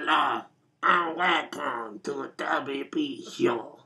Hello, and welcome to the Dabby P Show.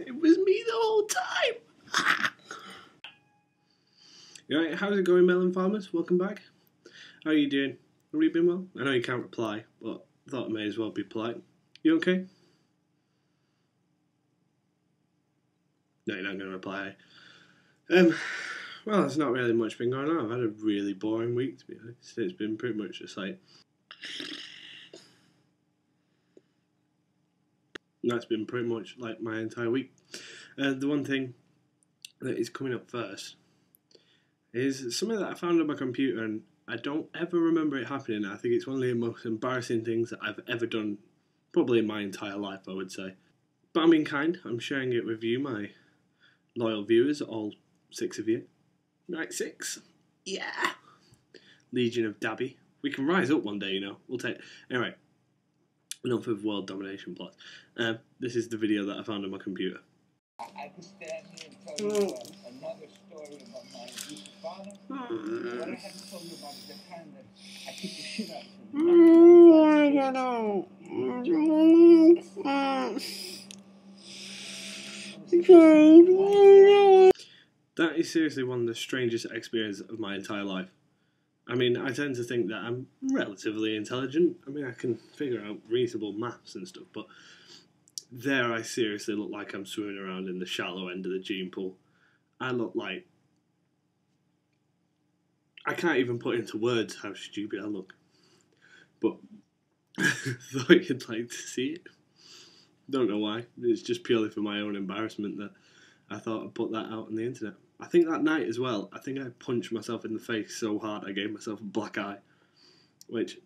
It was me the whole time. Alright, how's it going, melon farmers? Welcome back. How are you doing? Have you been well? I know you can't reply, but I thought I may as well be polite. You okay? No, you're not going to reply. Well, there's not really much been going on. I've had a really boring week, to be honest. It's been pretty much just like... That's been pretty much like my entire week. The one thing that is coming up first is something that I found on my computer, and I don't ever remember it happening. I think it's one of the most embarrassing things that I've ever done, probably in my entire life, I would say. But I'm being kind. I'm sharing it with you, my loyal viewers, all 6 of you. Right, 6? Yeah! Legion of Dabby. We can rise up one day, you know. We'll take... Anyway. Enough of world domination plots. This is the video that I found on my computer. I could stand here and tell you another story about my abusive father. What I haven't told you about is the time that I kicked the shit out of him. That is seriously one of the strangest experiences of my entire life. I mean, I tend to think that I'm relatively intelligent. I mean, I can figure out reasonable maths and stuff, but there I seriously look like I'm swimming around in the shallow end of the gene pool. I look like... I can't even put into words how stupid I look. But I thought you'd like to see it. Don't know why. It's just purely for my own embarrassment that I thought I'd put that out on the internet. I think that night as well, I think I punched myself in the face so hard I gave myself a black eye. Which,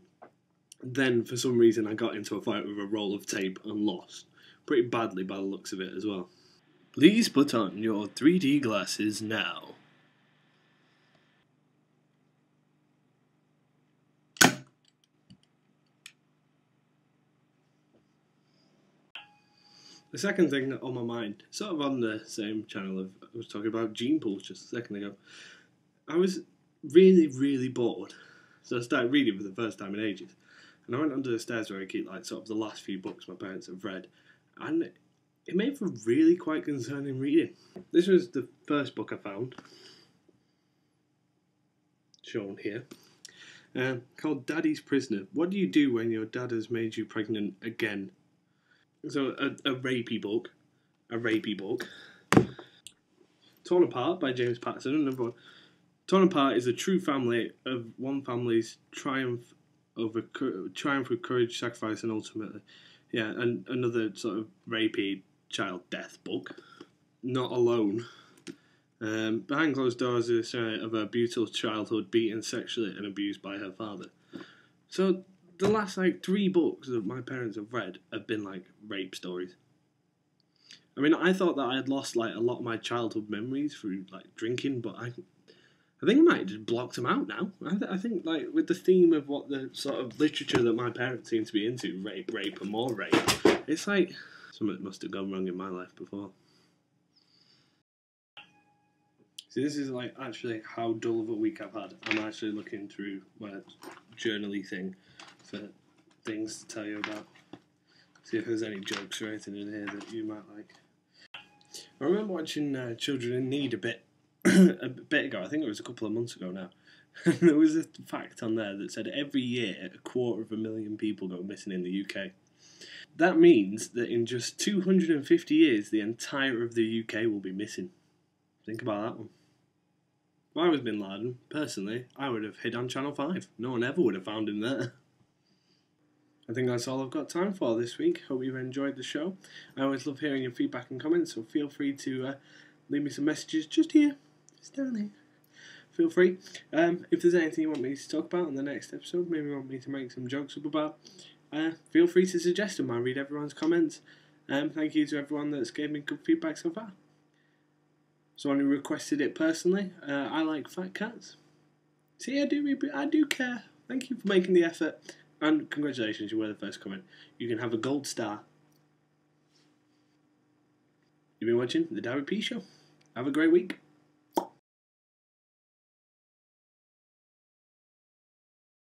then for some reason I got into a fight with a roll of tape and lost. Pretty badly by the looks of it as well. Please put on your 3D glasses now. The second thing on my mind, sort of on the same channel I was talking about gene pools just a second ago, I was really, really bored. So I started reading for the first time in ages. And I went under the stairs where I keep like sort of the last few books my parents have read. And it made for really quite concerning reading. This was the first book I found, shown here, called Daddy's Prisoner. What do you do when your dad has made you pregnant again? So, a rapey book. Torn Apart by James Patterson. Another one. Torn Apart is a true family of one family's triumph with courage, sacrifice, and ultimately, yeah, and another sort of rapey child death book. Not Alone. Behind closed doors is a story of a beautiful childhood beaten sexually and abused by her father. So, the last, like, 3 books that my parents have read have been, like, rape stories. I mean, I thought that I had lost, like, a lot of my childhood memories through, like, drinking, but I think I might have just blocked them out now. I think, like, with the theme of what the sort of literature that my parents seem to be into, rape, and more rape, it's like something must have gone wrong in my life before. See, this is, like, actually how dull of a week I've had. I'm actually looking through my journaly thing. for things to tell you about. See if there's any jokes or anything in here that you might like. I remember watching Children in Need a bit ago. I think it was a couple of months ago now. There was a fact on there that said every year 250,000 people go missing in the UK. That means that in just 250 years, the entire of the UK will be missing. Think about that one. If I was Bin Laden, personally, I would have hid on Channel 5. No one ever would have found him there. I think that's all I've got time for this week. Hope you've enjoyed the show. I always love hearing your feedback and comments, so feel free to leave me some messages just here, just down there. Feel free. If there's anything you want me to talk about in the next episode, maybe you want me to make some jokes up about, feel free to suggest them. I read everyone's comments. Thank you to everyone that's gave me good feedback so far. Someone who requested it personally, I like fat cats. See, I do care. Thank you for making the effort. And congratulations, you were the first comment. You can have a gold star. You've been watching The Dabby P Show. Have a great week.